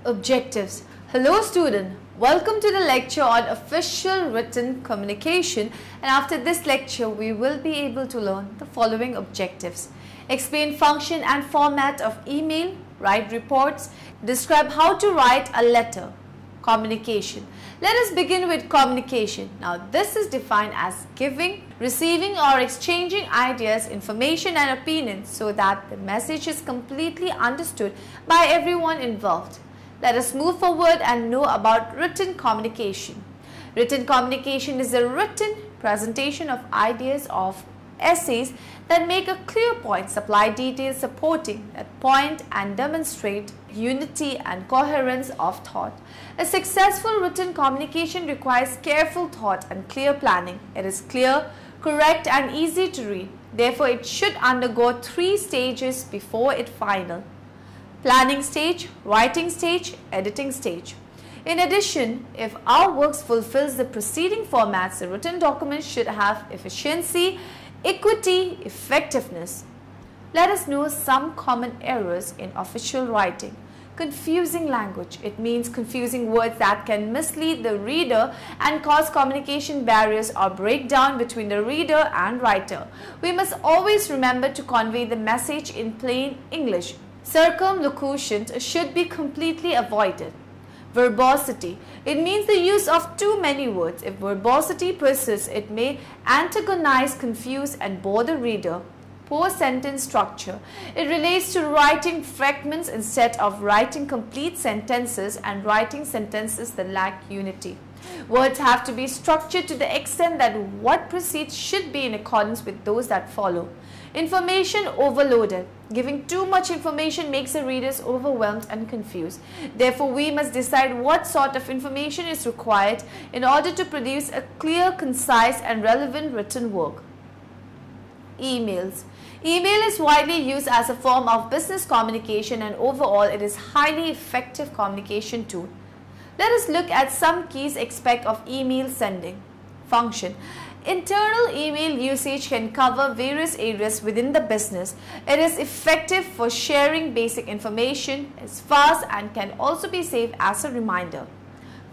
Objectives. Hello student, welcome to the lecture on official written communication, and after this lecture we will be able to learn the following objectives. Explain function and format of email, write reports, describe how to write a letter. Communication. Let us begin with communication. Now this is defined as giving, receiving or exchanging ideas, information and opinions so that the message is completely understood by everyone involved. Let us move forward and know about written communication. Written communication is a written presentation of ideas of essays that make a clear point, supply details supporting that point and demonstrate unity and coherence of thought. A successful written communication requires careful thought and clear planning. It is clear, correct and easy to read. Therefore, it should undergo 3 stages before it final. Planning stage, writing stage, editing stage. In addition, if our works fulfills the preceding formats, the written document should have efficiency, equity, effectiveness. Let us know some common errors in official writing. Confusing language. It means confusing words that can mislead the reader and cause communication barriers or breakdown between the reader and writer. We must always remember to convey the message in plain English. Circumlocutions should be completely avoided. Verbosity. It means the use of too many words. If verbosity persists, it may antagonize, confuse and bore the reader. Poor sentence structure. It relates to writing fragments instead of writing complete sentences and writing sentences that lack unity. Words have to be structured to the extent that what precedes should be in accordance with those that follow. Information overloaded. Giving too much information makes the readers overwhelmed and confused. Therefore, we must decide what sort of information is required in order to produce a clear, concise and relevant written work. Emails. Email is widely used as a form of business communication and overall it is highly effective communication tool. Let us look at some key aspects of email sending. Function. Internal email usage can cover various areas within the business. It is effective for sharing basic information, is fast and can also be saved as a reminder.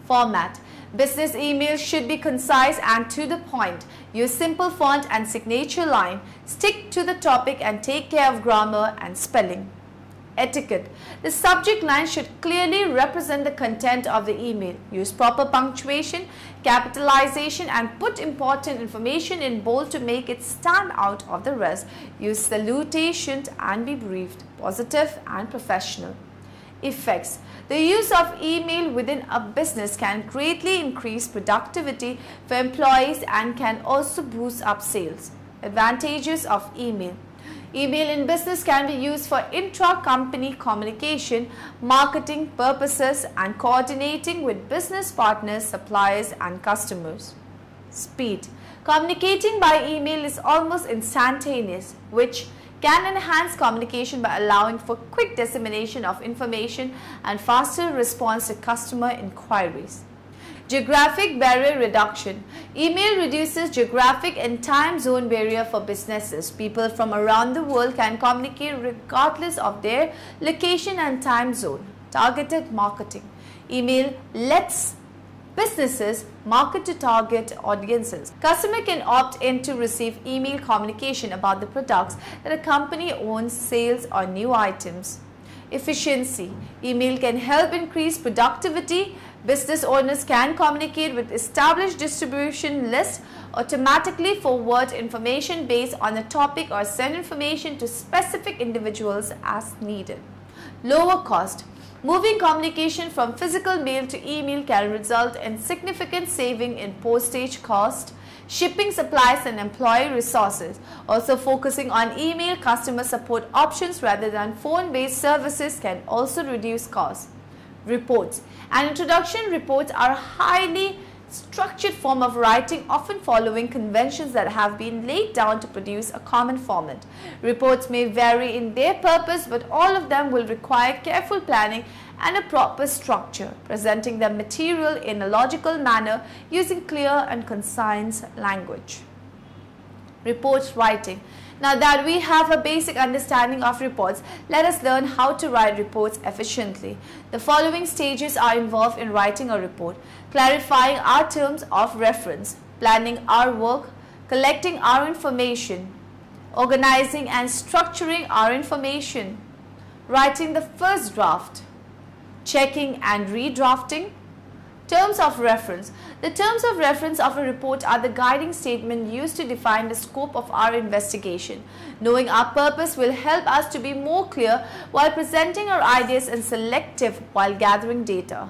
Format. Business emails should be concise and to the point. Use simple font and signature line. Stick to the topic and take care of grammar and spelling. Etiquette. The subject line should clearly represent the content of the email. Use proper punctuation, capitalization and put important information in bold to make it stand out of the rest. Use salutations and be brief, positive and professional. Effects. The use of email within a business can greatly increase productivity for employees and can also boost up sales. Advantages of email. Email in business can be used for intra-company communication, marketing purposes and coordinating with business partners, suppliers and customers. Speed. Communicating by email is almost instantaneous, which can enhance communication by allowing for quick dissemination of information and faster response to customer inquiries. Geographic barrier reduction. Email reduces geographic and time zone barrier for businesses. People from around the world can communicate regardless of their location and time zone. Targeted marketing. Email lets businesses market to target audiences. Customer can opt in to receive email communication about the products that a company owns, sales or new items. Efficiency. Email can help increase productivity. Business owners can communicate with established distribution lists, automatically forward information based on a topic or send information to specific individuals as needed. Lower cost. Moving communication from physical mail to email can result in significant saving in postage cost, shipping supplies and employee resources. Also focusing on email customer support options rather than phone-based services can also reduce costs. Reports. An introduction reports are a highly structured form of writing, often following conventions that have been laid down to produce a common format. Reports may vary in their purpose, but all of them will require careful planning and a proper structure, presenting the material in a logical manner using clear and concise language. Report writing. Now that we have a basic understanding of reports, let us learn how to write reports efficiently. The following stages are involved in writing a report: clarifying our terms of reference, planning our work, collecting our information, organizing and structuring our information, writing the first draft, checking and redrafting. Terms of reference. The terms of reference of a report are the guiding statement used to define the scope of our investigation. Knowing our purpose will help us to be more clear while presenting our ideas and selective while gathering data.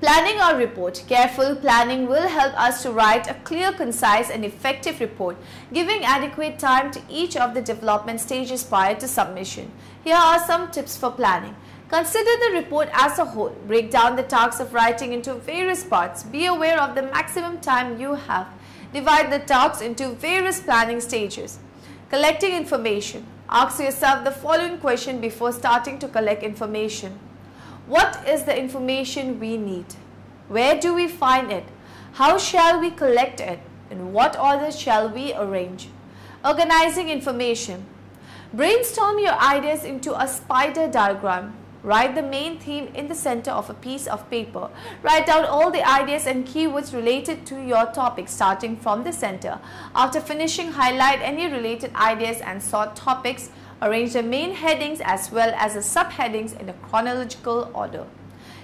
Planning our report. Careful planning will help us to write a clear, concise and effective report, giving adequate time to each of the development stages prior to submission. Here are some tips for planning. Consider the report as a whole. Break down the tasks of writing into various parts. Be aware of the maximum time you have. Divide the tasks into various planning stages. Collecting information. Ask yourself the following question before starting to collect information. What is the information we need? Where do we find it? How shall we collect it? In what order shall we arrange? Organizing information. Brainstorm your ideas into a spider diagram. Write the main theme in the center of a piece of paper. Write down all the ideas and keywords related to your topic starting from the center. After finishing, highlight any related ideas and sort topics. Arrange the main headings as well as the subheadings in a chronological order.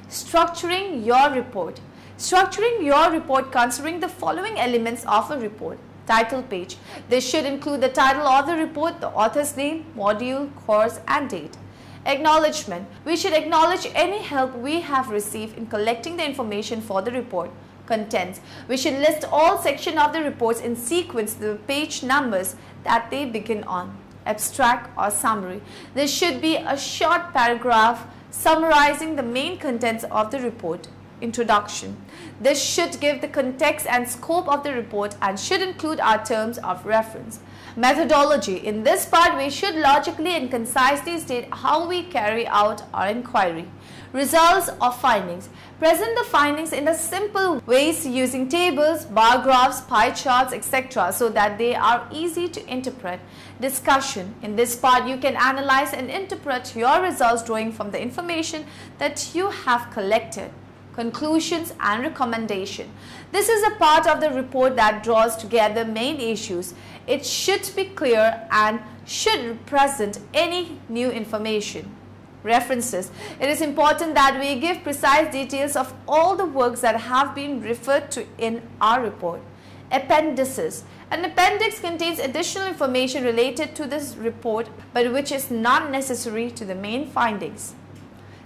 Structuring your report. Structuring your report considering the following elements of a report. Title page. This should include the title of the report, the author's name, module, course and date. Acknowledgement. We should acknowledge any help we have received in collecting the information for the report. Contents. We should list all sections of the reports in sequence the page numbers that they begin on. Abstract or summary. This should be a short paragraph summarizing the main contents of the report. Introduction. This should give the context and scope of the report and should include our terms of reference. Methodology. In this part, we should logically and concisely state how we carry out our inquiry. Results or findings. Present the findings in a simple ways using tables, bar graphs, pie charts, etc. so that they are easy to interpret. Discussion. In this part, you can analyze and interpret your results drawing from the information that you have collected. Conclusions and recommendation. This is a part of the report that draws together main issues. It should be clear and should present any new information. References. It is important that we give precise details of all the works that have been referred to in our report. Appendices. An appendix contains additional information related to this report but which is not necessary to the main findings.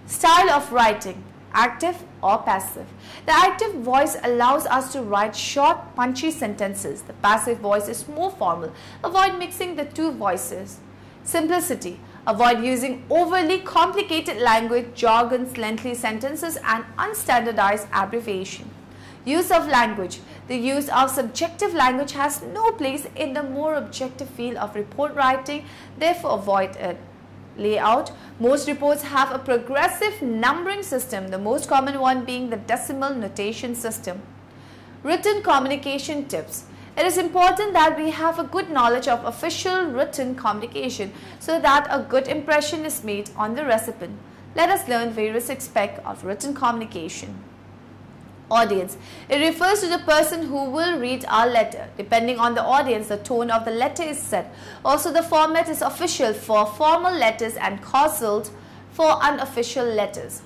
Style of writing. Active or passive. The active voice allows us to write short, punchy sentences. The passive voice is more formal. Avoid mixing the two voices. Simplicity. Avoid using overly complicated language, jargons, lengthy sentences, and unstandardized abbreviation. Use of language. The use of subjective language has no place in the more objective field of report writing, therefore avoid it. Layout. Most reports have a progressive numbering system, the most common one being the decimal notation system. Written communication tips. It is important that we have a good knowledge of official written communication so that a good impression is made on the recipient. Let us learn various aspects of written communication. Audience. It refers to the person who will read our letter. Depending on the audience, the tone of the letter is set. Also, the format is official for formal letters and casual for unofficial letters.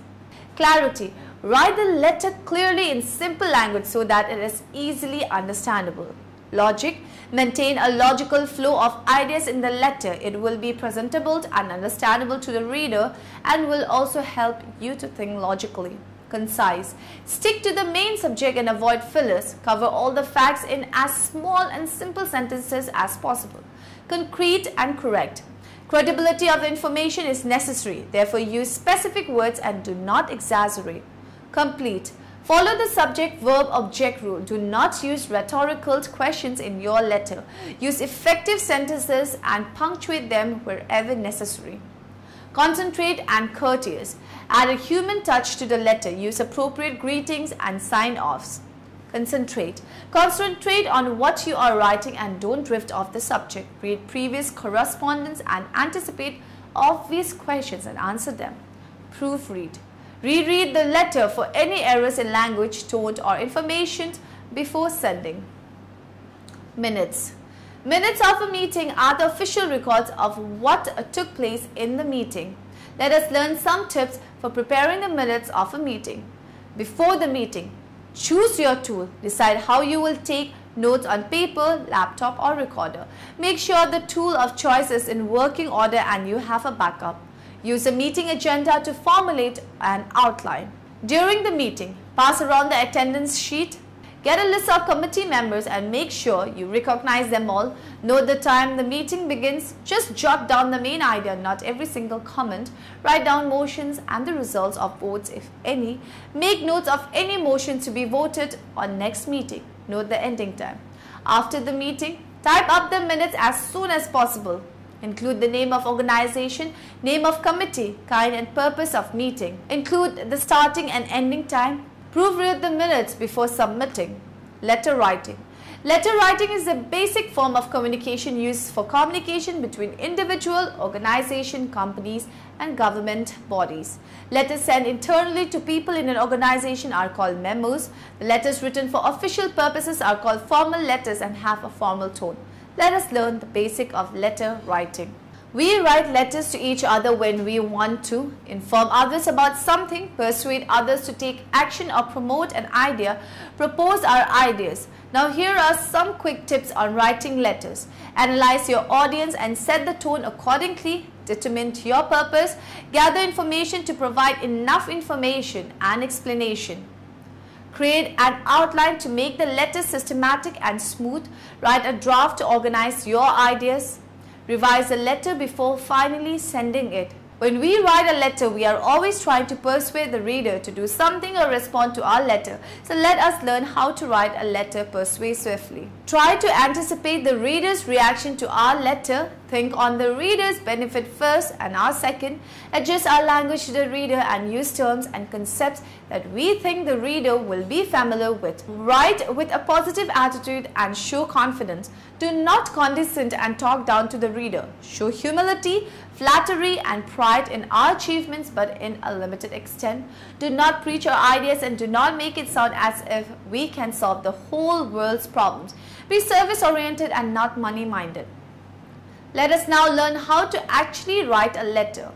Clarity. Write the letter clearly in simple language so that it is easily understandable. Logic. Maintain a logical flow of ideas in the letter. It will be presentable and understandable to the reader and will also help you to think logically. Concise. Stick to the main subject and avoid fillers. Cover all the facts in as small and simple sentences as possible. Concrete and correct. Credibility of the information is necessary. Therefore, use specific words and do not exaggerate. Complete. Follow the subject-verb-object rule. Do not use rhetorical questions in your letter. Use effective sentences and punctuate them wherever necessary. Concentrate and courteous. Add a human touch to the letter. Use appropriate greetings and sign-offs. Concentrate. Concentrate on what you are writing and don't drift off the subject. Read previous correspondence and anticipate obvious questions and answer them. Proofread. Reread the letter for any errors in language, tone or information before sending. Minutes. Minutes of a meeting are the official records of what took place in the meeting. Let us learn some tips for preparing the minutes of a meeting. Before the meeting, choose your tool. Decide how you will take notes on paper, laptop or recorder. Make sure the tool of choice is in working order and you have a backup. Use a meeting agenda to formulate an outline. During the meeting, pass around the attendance sheet. Get a list of committee members and make sure you recognize them all. Note the time the meeting begins. Just jot down the main idea, not every single comment. Write down motions and the results of votes, if any. Make notes of any motion to be voted on next meeting. Note the ending time. After the meeting, type up the minutes as soon as possible. Include the name of organization, name of committee, kind and purpose of meeting. Include the starting and ending time. Proofread the minutes before submitting. Letter writing. Letter writing is a basic form of communication used for communication between individual, organization, companies and government bodies. Letters sent internally to people in an organization are called memos. The letters written for official purposes are called formal letters and have a formal tone. Let us learn the basic of letter writing. We write letters to each other when we want to inform others about something, persuade others to take action or promote an idea, propose our ideas. Now here are some quick tips on writing letters. Analyze your audience and set the tone accordingly. Determine your purpose. Gather information to provide enough information and explanation. Create an outline to make the letter systematic and smooth. Write a draft to organize your ideas. Revise the letter before finally sending it. When we write a letter, we are always trying to persuade the reader to do something or respond to our letter. So let us learn how to write a letter persuasively. Try to anticipate the reader's reaction to our letter. Think on the reader's benefit first and our second. Adjust our language to the reader and use terms and concepts that we think the reader will be familiar with. Write with a positive attitude and show confidence. Do not condescend and talk down to the reader. Show humility, flattery and pride in our achievements but in a limited extent. Do not preach our ideas and do not make it sound as if we can solve the whole world's problems. Be service-oriented and not money-minded. Let us now learn how to actually write a letter.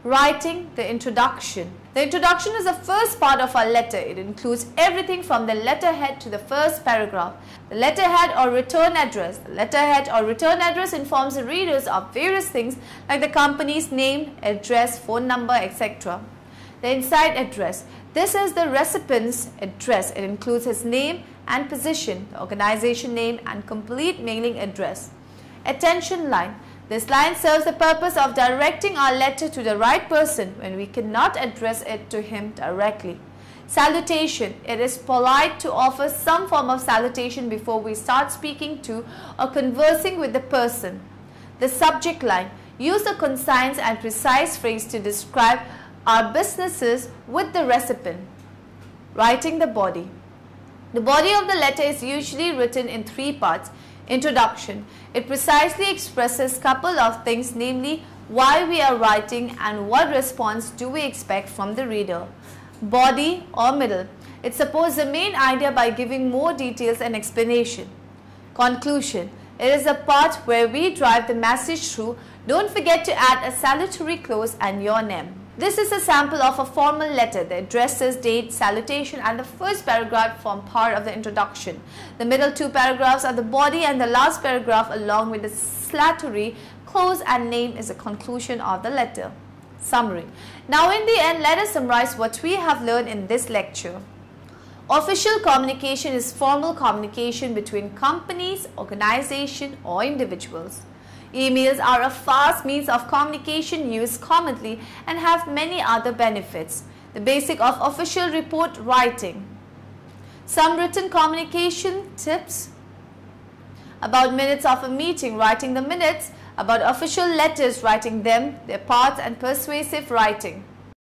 Writing the introduction. The introduction is the first part of our letter. It includes everything from the letterhead to the first paragraph. The letterhead or return address. The letterhead or return address informs the readers of various things like the company's name, address, phone number, etc. The inside address. This is the recipient's address. It includes his name and position, the organization name and complete mailing address. Attention line. This line serves the purpose of directing our letter to the right person when we cannot address it to him directly. Salutation. It is polite to offer some form of salutation before we start speaking to or conversing with the person. The subject line. Use a concise and precise phrase to describe our businesses with the recipient. Writing the body. The body of the letter is usually written in three parts. Introduction. It precisely expresses a couple of things, namely why we are writing and what response do we expect from the reader. Body or middle. It supports the main idea by giving more details and explanation. Conclusion. It is the part where we drive the message through. Don't forget to add a salutatory clause and your name. This is a sample of a formal letter. The addresses, date, salutation and the first paragraph form part of the introduction. The middle two paragraphs are the body and the last paragraph along with the flattery clause and name is the conclusion of the letter. Summary. Now in the end, let us summarize what we have learned in this lecture. Official communication is formal communication between companies, organizations or individuals. Emails are a fast means of communication used commonly and have many other benefits. The basic of official report writing. Some written communication tips. About minutes of a meeting, writing the minutes. About official letters, writing them, their parts and persuasive writing.